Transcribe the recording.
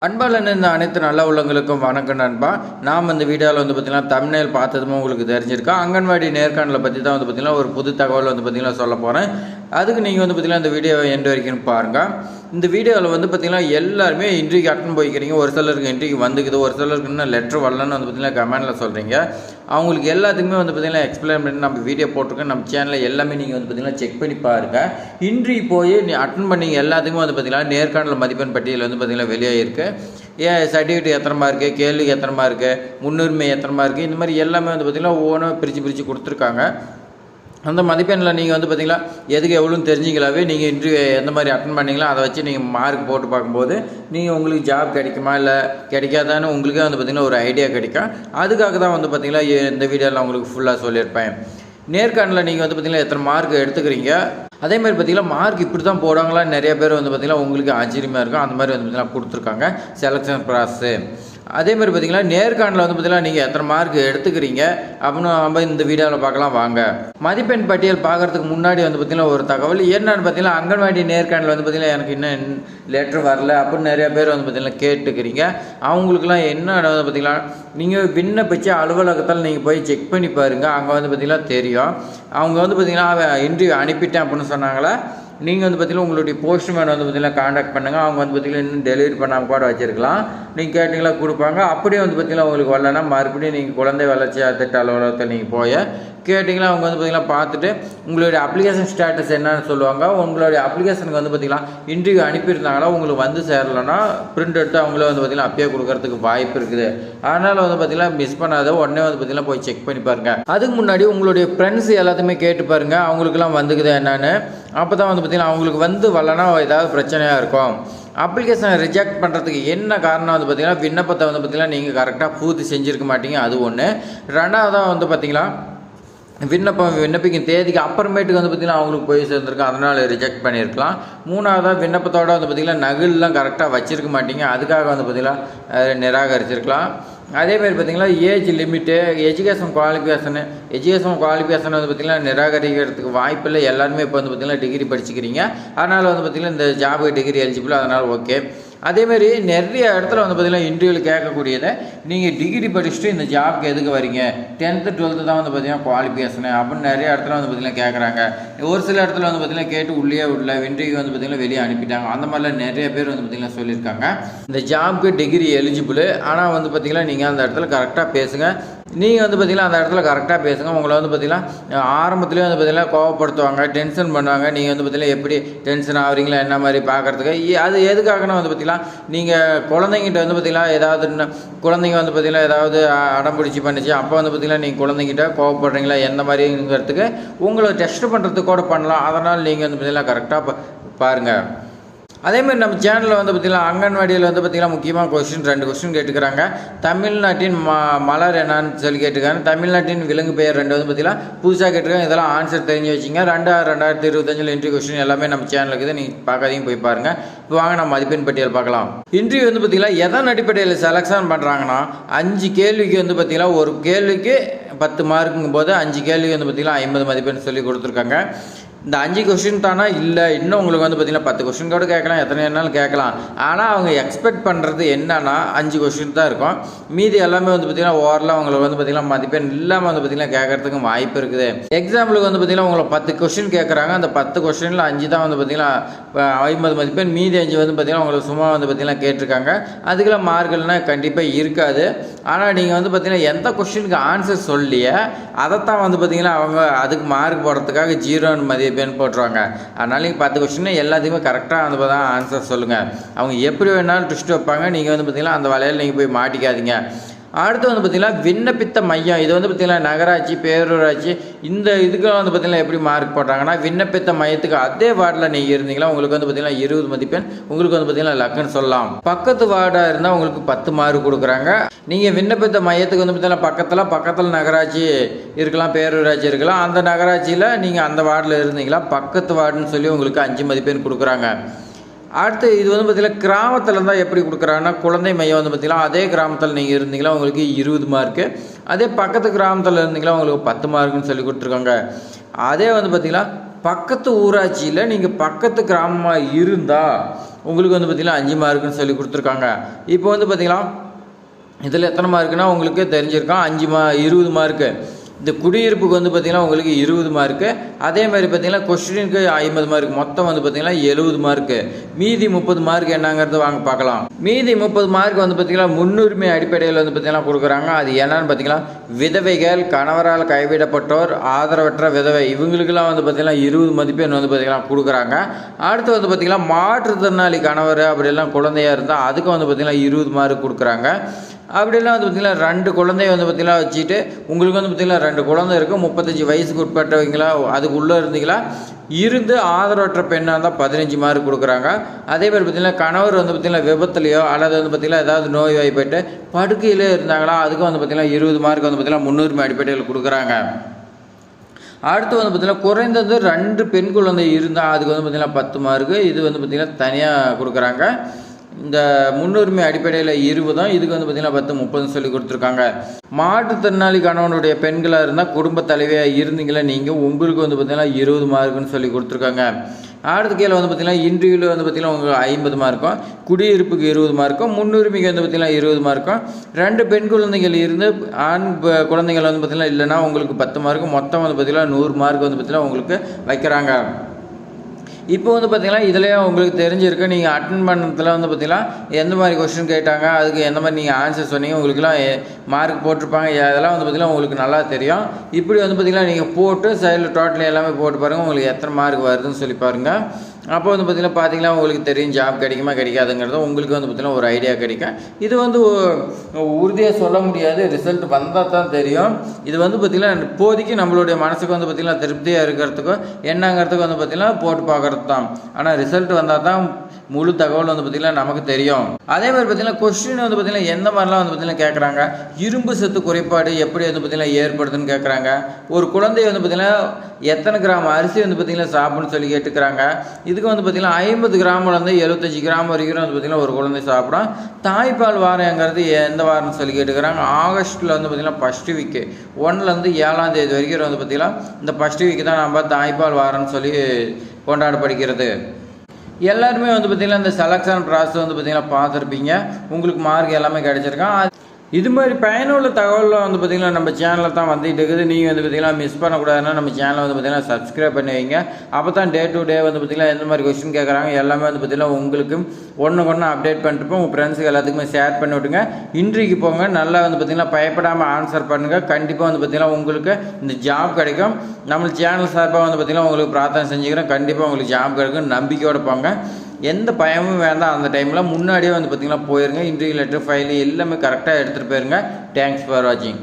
அன்பாளன் இந்த அனைத்து நல்ல உள்ளங்களுக்கும் வணக்கம் நண்பா. நாம் இந்த வீடியோவில் பார்த்தீங்கன்னா தம்ப்நெயில் பார்த்ததுமே உங்களுக்கு தெரிஞ்சிருக்கோம். அங்கன்வாடி நேர்காணலை பற்றி தான் பார்த்தீங்கன்னா ஒரு புது தகவல் பார்த்தீங்கன்னா சொல்ல போகிறேன். அதுக்கு நீங்கள் பார்த்தீங்கன்னா இந்த வீடியோவை எண்டு வரைக்கும் பாருங்கள். இந்த வீடியோவில் பார்த்தீங்கன்னா எல்லாருமே இன்டர்வியூக்கு அட்டன் போய்க்கிறீங்க. ஒரு சிலருக்கு இன்டர்வியூ வந்துக்குது, ஒரு சிலருக்கு இன்னும் லெட்ரு வரலன்னு பார்த்தீங்கன்னா கமெண்டில் சொல்கிறீங்க. அவங்களுக்கு எல்லாத்துக்குமே பார்த்தீங்கன்னா எக்ஸ்பிளைன் பண்ணி நம்ம வீடியோ போட்டிருக்கோம். நம்ம சேனலில் எல்லாமே நீங்கள் பார்த்தீங்கன்னா செக் பண்ணி பாருங்கள். இன்டர்வியூ போய் அட்டன் பண்ணீங்க எல்லாத்துக்குமே பார்த்தீங்கன்னா நேர்காணல் மதிப்பெண் பட்டியல் பார்த்தீங்கன்னா வெளியே இருக்குது. ஏன் சர்டிஃபிகேட் எத்தனை மார்க்கு, கேள்விக்கு எத்தனை மார்க்கு, முன்னுரிமை எத்தனை மார்க்கு, இந்த மாதிரி எல்லாமே பார்த்திங்கன்னா ஒவ்வொன்றும் பிரித்து கொடுத்துருக்காங்க. அந்த மதிப்பெண்ணில் நீங்கள் பார்த்திங்கன்னா எதுக்கு எவ்வளோன்னு தெரிஞ்சிக்கலாவே நீங்கள் இன்டர்வியூ எந்த மாதிரி அட்டன் பண்ணிங்களோ அதை வச்சு நீங்கள் மார்க் போட்டு பார்க்கும்போது நீங்கள் உங்களுக்கு ஜாப் கிடைக்குமா இல்லை கிடைக்காதான்னு உங்களுக்கே பார்த்திங்கன்னா ஒரு ஐடியா கிடைக்கும். அதுக்காக தான் பார்த்திங்கன்னா இந்த வீடியோவில் உங்களுக்கு ஃபுல்லாக சொல்லியிருப்பேன். நேர்காணலில் நீங்கள் பார்த்திங்கன்னா எத்தனை மார்க் எடுத்துக்கிறீங்க, அதே மாதிரி பார்த்திங்கன்னா மார்க் இப்படி தான் போடுவாங்களான்னு நிறைய பேர் பார்த்திங்கன்னா உங்களுக்கு ஆச்சரியமாக இருக்கும். அந்த மாதிரி பார்த்திங்கன்னா கொடுத்துருக்காங்க செலெக்ஷன் ப்ராசஸ்ஸு. அதே மாதிரி பார்த்திங்கன்னா நேர்காணலில் பார்த்திங்கன்னா நீங்கள் எத்தனை மார்க் எடுத்துக்கிறீங்க அப்படின்னு நம்ம இந்த வீடியோவில் பார்க்கலாம் வாங்க. மதிப்பெண் பட்டியல் பார்க்குறதுக்கு முன்னாடி பார்த்திங்கன்னா ஒரு தகவல் என்னென்னு பார்த்திங்கன்னா அங்கன்வாடி நேர்காணல் பார்த்திங்கன்னா எனக்கு இன்னும் லெட்ரு வரல அப்படின்னு நிறைய பேர் பார்த்திங்கன்னா கேட்டுக்கிறீங்க. அவங்களுக்குலாம் என்ன பார்த்திங்கன்னா நீங்கள் விண்ணப்பிச்ச அலுவலகத்தில் நீங்கள் போய் செக் பண்ணி பாருங்கள். அங்கே பார்த்திங்கன்னா தெரியும். அவங்க பார்த்திங்கன்னா இன்டர்வியூ அனுப்பிட்டேன் அப்படின்னு சொன்னாங்களா. நீங்கள் பார்த்திங்கன்னா உங்களுடைய போஸ்ட்மேன் பார்த்திங்கன்னா காண்டாக்ட் பண்ணுங்கள். அவங்க பார்த்திங்கன்னா இன்னும் டெலிவரி பண்ணாமல் கூட வச்சுருக்கலாம். நீங்கள் கேட்டிங்களா கொடுப்பாங்க. அப்படியே பார்த்திங்கன்னா உங்களுக்கு வரலன்னா மறுபடியும் நீங்கள் குழந்தை வளர்ச்சி திட்ட அலுவலகத்தை நீங்கள் போய் கேட்டிங்களா அவங்க பார்த்திங்கன்னா பார்த்துட்டு உங்களுடைய அப்ளிகேஷன் ஸ்டேட்டஸ் என்னன்னு சொல்லுவாங்க. உங்களுடைய அப்ளிகேஷனுக்கு பார்த்திங்கன்னா இன்டர்வியூ அனுப்பியிருந்தாங்களா உங்களுக்கு வந்து சேரலைன்னா பிரிண்ட் எடுத்து அவங்களே பார்த்திங்கன்னா அப்பயே கொடுக்கறதுக்கு வாய்ப்பு இருக்குது. அதனால் பார்த்திங்கன்னா மிஸ் பண்ணாத உடனே பார்த்திங்கன்னா போய் செக் பண்ணி பாருங்கள். அதுக்கு முன்னாடி உங்களுடைய ஃப்ரெண்ட்ஸ் எல்லாத்தையுமே கேட்டு பாருங்கள் அவங்களுக்குலாம் வந்துக்குது என்னன்னு. அப்போ தான் பார்த்திங்கன்னா அவங்களுக்கு வரலன்னா ஏதாவது பிரச்சனையாக இருக்கும். அப்ளிகேஷனை ரிஜெக்ட் பண்ணுறதுக்கு என்ன காரணம் பார்த்திங்கன்னா விண்ணப்பத்தை பார்த்திங்கன்னா நீங்கள் கரெக்டாக பூர்த்தி செஞ்சுருக்க மாட்டீங்க. அது ஒன்று. ரெண்டாவதாக பார்த்திங்கன்னா விண்ணப்பிக்கும் தேதிக்கு அப்புறமேட்டுக்கு பார்த்திங்கன்னா அவங்களுக்கு போய் சேர்ந்துருக்கும், அதனால் ரிஜெக்ட் பண்ணியிருக்கலாம். மூணாவதாக விண்ணப்பத்தோடு பார்த்திங்கன்னா நகல்லாம் கரெக்டாக வச்சுருக்க மாட்டீங்க, அதுக்காக பார்த்திங்கன்னா நிராகரிச்சிருக்கலாம். அதேமாதிரி பார்த்திங்கன்னா ஏஜ் லிமிட்டு, எஜுகேஷன் குவாலிஃபிகேஷன் பார்த்திங்கன்னா நிராகரிக்கிறதுக்கு வாய்ப்பில்லை. எல்லாருமே இப்போ பார்த்திங்கன்னா டிகிரி படிச்சுக்கிறீங்க. அதனால் பார்த்திங்கன்னா இந்த ஜாபுக்கு டிகிரி எலிஜிபிள், அதனால் ஓகே. அதேமாதிரி நிறைய இடத்துல பார்த்திங்கன்னா இன்டர்வியூவில் கேட்கக்கூடியதை நீங்கள் டிகிரி படிச்சுட்டு இந்த ஜாப்க்கு எதுக்கு வரீங்க, 10th 12th தான் பார்த்திங்கன்னா குவாலிஃபிகேஷனு அப்படின்னு நிறைய இடத்துல பார்த்திங்கன்னா கேட்குறாங்க. ஒரு சில இடத்துல பார்த்திங்கன்னா கேட்டு உள்ளே விடல, இன்டர்வியூ பார்த்திங்கன்னா வெளியே அனுப்பிட்டாங்க. அந்த மாதிரிலாம் நிறைய பேர் பார்த்திங்கன்னா சொல்லியிருக்காங்க. இந்த ஜாப்க்கு டிகிரி எலிஜிபிள். ஆனால் பார்த்திங்கன்னா நீங்கள் அந்த இடத்துல கரெக்டாக பேசுங்க. நீங்கள் பார்த்திங்கன்னா அந்த இடத்துல கரெக்டாக பேசுங்க. உங்களை பார்த்திங்கன்னா ஆரம்பத்துலேயே பார்த்திங்கன்னா கோவப்படுத்துவாங்க, டென்ஷன் பண்ணுவாங்க. நீங்கள் பார்த்திங்கன்னா எப்படி டென்ஷன் ஆகிறீங்களா என்ன மாதிரி பார்க்குறதுக்கு. அது எதுக்காகனா பார்த்திங்கன்னா நீங்கள் குழந்தைங்கிட்ட பார்த்திங்கன்னா ஏதாவது குழந்தைங்க பார்த்திங்கன்னா ஏதாவது அடம் பிடிச்சி பண்ணிச்சு, அப்போ பார்த்திங்கன்னா நீங்கள் குழந்தைங்கிட்ட கோவப்படுறீங்களா எந்த மாதிரிங்கிறதுக்கு உங்களை டெஸ்ட் பண்ணுறதுக்கு கூட பண்ணலாம். அதனால் நீங்கள் பார்த்திங்கன்னா கரெக்டாக பாருங்கள். அதேமாதிரி நம்ம சேனலில் பார்த்திங்கன்னா அங்கன்வாடியில் பார்த்திங்கன்னா முக்கியமாக ரெண்டு கொஸ்டின் கேட்டுக்கிறாங்க. தமிழ்நாட்டின் மலர் என்னான்னு சொல்லி கேட்டுக்கிறாங்க. தமிழ்நாட்டின் விலங்கு பெயர் 2 பார்த்திங்கன்னா புதுசாக கேட்டுருக்காங்க. இதெல்லாம் ஆன்சர் தெரிஞ்சு வச்சிங்க. 2025 இன்டர்வியூ கொஸ்டின் எல்லாமே நம்ம சேனலுக்கு இருக்குது, நீங்கள் பார்க்காதையும் போய் பாருங்கள். இப்போ வாங்க நம்ம மதிப்பெண் பட்டியல் பார்க்கலாம். இன்டர்வியூ பார்த்திங்கன்னா எதன் அடிப்படையில் செலக்ஷன் பண்ணுறாங்கன்னா 5 கேள்விக்கு பார்த்திங்கன்னா ஒரு கேள்விக்கு 10 மார்க்குங்கும் போது 5 கேள்விக்கு பார்த்திங்கன்னா 50 மதிப்பெண் சொல்லி கொடுத்துருக்காங்க. இந்த 5 கொஸ்டின் தானா இல்லை இன்னும் உங்களுக்கு பார்த்திங்கன்னா 10 கொஸ்டின் கூட கேட்கலாம், எத்தனை என்னாலும் கேட்கலாம். ஆனால் அவங்க எக்ஸ்பெக்ட் பண்ணுறது என்னன்னா 5 கொஸ்டின் தான் இருக்கும். மீதி எல்லாமே பார்த்திங்கன்னா ஓவரலாக உங்களுக்கு பார்த்திங்கன்னா மதிப்பெண் இல்லாமல் பார்த்திங்கன்னா கேட்கறதுக்கு வாய்ப்பு இருக்குது. எக்ஸாம்பிளுக்கு பார்த்திங்கன்னா உங்களை 10 கொஸ்டின் கேட்குறாங்க. அந்த 10 கொஸ்டினில் 5 தான் பார்த்திங்கன்னா 50 மதிப்பெண், மீதி 5 பார்த்திங்கன்னா உங்களுக்கு சும்மா பார்த்திங்கன்னா கேட்டிருக்காங்க. அதுக்கெல்லாம் மார்க்குலாம் கண்டிப்பாக இருக்காது. ஆனால் நீங்கள் பார்த்திங்கன்னா எந்த கொஸ்டினுக்கு ஆன்சர் சொல்லியே அதைத்தான் பார்த்திங்கன்னா அவங்க அதுக்கு மார்க் போடுறதுக்காக 0 மதிப்பெண் போட்டுருவாங்க. அதனால நீங்கள் 10 கொஸ்டின் எல்லாத்தையுமே கரெக்டாக தான் ஆன்சர் சொல்லுங்கள். அவங்க எப்படி வேணாலும் ட்விஸ்ட் வைப்பாங்க. நீங்கள் பார்த்திங்கன்னா அந்த வலையில் நீங்கள் போய் மாட்டிக்காதீங்க. அடுத்து பார்த்திங்கன்னா விண்ணப்பித்த மையம், இது பார்த்திங்கன்னா நகராட்சி பேரூராட்சி இந்த இதுக்கு பார்த்திங்கன்னா எப்படி மார்க் போடுறாங்கன்னா விண்ணப்பித்த மையத்துக்கு அதே வார்டில் நீங்கள் இருந்தீங்களா உங்களுக்கு பார்த்திங்கன்னா 20 மதிப்பெண், உங்களுக்கு பார்த்திங்கன்னா லக்குன்னு சொல்லலாம். பக்கத்து வார்டாக இருந்தால் உங்களுக்கு 10 மார்க் கொடுக்குறாங்க. நீங்கள் விண்ணப்பித்த மையத்துக்கு பார்த்திங்கன்னா பக்கத்தில் நகராட்சி இருக்கலாம், பேரூராட்சி இருக்கலாம். அந்த நகராட்சியில் நீங்கள் அந்த வார்டில் இருந்தீங்களா பக்கத்து வார்டுன்னு சொல்லி உங்களுக்கு 5 மதிப்பெண் கொடுக்குறாங்க. அடுத்து இது பார்த்திங்கன்னா கிராமத்தில் இருந்தால் எப்படி கொடுக்குறாங்கன்னா குழந்தை மையம் பார்த்திங்கன்னா அதே கிராமத்தில் நீங்கள் இருந்தீங்களா உங்களுக்கு 20 மார்க்கு, அதே பக்கத்து கிராமத்தில் இருந்தீங்களா உங்களுக்கு 10 மார்க்குன்னு சொல்லி கொடுத்துருக்காங்க. அதே பார்த்திங்கன்னா பக்கத்து ஊராட்சியில் நீங்கள் பக்கத்து கிராமமாக இருந்தால் உங்களுக்கு வந்து பார்த்திங்கன்னா 5 மார்க்குன்னு சொல்லி கொடுத்துருக்காங்க. இப்போ வந்து பார்த்திங்கன்னா இதில் எத்தனை மார்க்குன்னா உங்களுக்கு தெரிஞ்சிருக்கோம் 20 மார்க்கு. இந்த குடியிருப்புக்கு வந்து பார்த்திங்கன்னா உங்களுக்கு 20 மார்க்கு. அதே மாதிரி பார்த்திங்கன்னா கொஸ்டினுக்கு 50 மார்க், மொத்தம் வந்து பார்த்திங்கன்னா 70 மார்க்கு. மீதி 30 மார்க் என்னங்கிறது வாங்க பார்க்கலாம். மீதி 30 மார்க் வந்து பார்த்திங்கன்னா முன்னுரிமை அடிப்படையில் வந்து பார்த்திங்கன்னா கொடுக்குறாங்க. அது என்னன்னு பார்த்திங்கன்னா விதவைகள், கணவரால் கைவிடப்பட்டோர், ஆதரவற்ற விதவை, இவங்களுக்கெல்லாம் வந்து பார்த்திங்கன்னா 20 மதிப்பெண் வந்து பார்த்திங்கன்னா கொடுக்குறாங்க. அடுத்து வந்து பார்த்திங்கன்னா மாற்றுத்திறனாளி கணவர் அப்படிலாம் குழந்தையாக இருந்தால் அதுக்கு வந்து பார்த்திங்கன்னா 20 மார்க் கொடுக்குறாங்க. அப்படிலாம் வந்து பார்த்திங்கன்னா 2 குழந்தைய வந்து பார்த்திங்கன்னா வச்சுட்டு உங்களுக்கு வந்து பார்த்திங்கன்னா 2 குழந்தை இருக்குது, 35 வயசுக்கு உட்பட்டவங்களா அதுக்குள்ளே இருந்தீங்களா இருந்து ஆதரவற்ற பெண்ணாக இருந்தால் 15 மார்க் கொடுக்குறாங்க. அதே மாதிரி பார்த்திங்கன்னா கணவர் வந்து பார்த்திங்கன்னா விபத்துலையோ அல்லது வந்து பார்த்திங்கன்னா ஏதாவது நோய் வாய்ப்பட்டு படுக்கையிலே இருந்தாங்களா அதுக்கு வந்து பார்த்திங்கன்னா 20 மார்க் வந்து பார்த்திங்கன்னா முன்னுரிமை அடிப்படையில் கொடுக்குறாங்க. அடுத்து வந்து பார்த்திங்கன்னா குறைந்தது 2 பெண் குழந்தை இருந்தால் அதுக்கு வந்து பார்த்திங்கன்னா 10 மார்க்கு. இது வந்து பார்த்திங்கன்னா தனியாக கொடுக்குறாங்க. இந்த முன்னுரிமை அடிப்படையில் 20, இதுக்கு வந்து பார்த்திங்கன்னா 10, 30 சொல்லி கொடுத்துருக்காங்க. மாற்றுத்திறனாளி கணவனுடைய பெண்களாக இருந்தால் குடும்ப தலைவியாக இருந்தீங்களா நீங்கள், உங்களுக்கு வந்து பார்த்திங்கன்னா 20 மார்க்குன்னு சொல்லி கொடுத்துருக்காங்க. அடுத்த கீழே வந்து பார்த்திங்கன்னா இன்டர்வியூவில் வந்து பார்த்திங்கன்னா உங்களுக்கு 50 மார்க்கும், குடியிருப்புக்கு 20 மார்க்கும், முன்னுரிமைக்கு வந்து பார்த்திங்கன்னா 20 மார்க்கும், 2 பெண் குழந்தைகள் இருந்து ஆண் குழந்தைகள் வந்து பார்த்திங்கன்னா இல்லைன்னா உங்களுக்கு 10 மார்க்கும், மொத்தம் வந்து பார்த்திங்கன்னா 100 மார்க் வந்து பார்த்திங்கன்னா உங்களுக்கு வைக்கிறாங்க. இப்போ வந்து பார்த்திங்கன்னா இதிலே உங்களுக்கு தெரிஞ்சிருக்கு நீங்கள் அட்டன் பண்ணதில் வந்து பார்த்திங்கன்னா எந்த மாதிரி கொஸ்டின் கேட்டாங்க, அதுக்கு எந்த மாதிரி நீங்கள் ஆன்சர் சொன்னீங்க, உங்களுக்குலாம் மார்க் போட்டிருப்பாங்க. அதெல்லாம் வந்து பார்த்திங்கன்னா உங்களுக்கு நல்லா தெரியும். இப்படி வந்து பார்த்திங்கன்னா நீங்கள் போட்டு சைடில் டோட்டல் எல்லாமே போட்டு பாருங்கள், உங்களுக்கு எத்தனை மார்க் வருதுன்னு சொல்லி பாருங்கள். அப்போ வந்து பார்த்தீங்கன்னா உங்களுக்கு தெரியும் ஜாப் கிடைக்குமா கிடைக்காதுங்கிறது உங்களுக்கு வந்து பார்த்திங்கன்னா ஒரு ஐடியா கிடைக்கும். இது வந்து உறுதியாக சொல்ல முடியாது, ரிசல்ட் வந்தால் தான் தெரியும். இது வந்து பார்த்திங்கன்னா இப்போதைக்கு நம்மளுடைய மனசுக்கு வந்து பார்த்திங்கன்னா திருப்தியாக இருக்கிறதுக்கும் என்னங்கிறதுக்கு வந்து பார்த்திங்கன்னா போட்டு பார்க்குறது தான். ஆனால் ரிசல்ட் வந்தால் தான் முழு தகவல் வந்து பார்த்திங்கன்னா நமக்கு தெரியும். அதே மாதிரி பார்த்திங்கன்னா கொஸ்டின் வந்து பார்த்திங்கன்னா எந்த மாதிரிலாம் வந்து பார்த்திங்கன்னா கேட்குறாங்க, இரும்பு சத்து குறைபாடு எப்படி வந்து பார்த்திங்கன்னா ஏற்படுதுன்னு கேட்குறாங்க. ஒரு குழந்தை வந்து பார்த்திங்கன்னா எத்தனை கிராம் அரிசி வந்து பார்த்திங்கன்னா சாப்பிட்ணுன்னு சொல்லி கேட்டுக்கிறாங்க. இதுக்கு வந்து பார்த்திங்கன்னா 50 கிராம்லேருந்து 75 கிராம் வரைக்கும் வந்து பார்த்திங்கன்னா ஒரு குழந்தை சாப்பிடும். தாய்ப்பால் வாரங்கிறது எந்த வாரம்னு சொல்லி கேட்டுக்கிறாங்க. ஆகஸ்ட்டில் வந்து பார்த்திங்கன்னா ஃபஸ்ட்டு வீக்கு 1லேருந்து 7ஆம் தேதி வரைக்கும் வந்து பார்த்திங்கன்னா இந்த ஃபஸ்ட்டு வீக்கு தான் நம்ம தாய்ப்பால் வாரம்னு சொல்லி கொண்டாடப்படுகிறது. எல்லாருமே வந்து பார்த்திங்கன்னா இந்த செலக்ஷன் ப்ராசஸ் வந்து பார்த்திங்கன்னா பார்த்துருப்பீங்க, உங்களுக்கு மார்க் எல்லாமே கிடச்சிருக்கான். இது மாதிரி பயனுள்ள தகவலில் வந்து பார்த்திங்கன்னா நம்ம சேனலில் தான் வந்துகிட்டு இருக்குது. நீங்கள் வந்து பார்த்திங்கன்னா மிஸ் பண்ணக்கூடாதுன்னா நம்ம சேனலை வந்து பார்த்திங்கன்னா சப்ஸ்கிரைப் பண்ணி வைங்க. அப்போ தான் டே டு டே வந்து பார்த்திங்கன்னா எந்த மாதிரி கொஸ்டின் கேட்குறாங்க எல்லாமே வந்து பார்த்திங்கன்னா உங்களுக்கு ஒன்று அப்டேட் பண்ணிட்டுப்போம். உங்கள் ஃப்ரெண்ட்ஸுக்கு எல்லாத்துக்குமே ஷேர் பண்ணி விட்டுங்க. இன்றைக்கு போங்க, நல்லா வந்து பார்த்திங்கன்னா பயப்படாமல் ஆன்சர் பண்ணுங்கள். கண்டிப்பாக வந்து பார்த்திங்கன்னா உங்களுக்கு இந்த ஜாப் கிடைக்கும். நம்ம சேனல் சார்பாக வந்து பார்த்திங்கன்னா உங்களுக்கு பிரார்த்தனை செஞ்சுக்கிறேன். கண்டிப்பாக உங்களுக்கு ஜாப் கிடைக்கும், நம்பிக்கையோடு போங்க. எந்த பயமும் வேண்டாம். அந்த டைமில் முன்னாடியே வந்து பார்த்திங்கன்னா போயிருங்க. இன்டர்வியூ லெட்டர் ஃபைல் எல்லாமே கரெக்டாக எடுத்துகிட்டு போயிருங்க. தேங்க்ஸ் ஃபார் வாட்சிங்.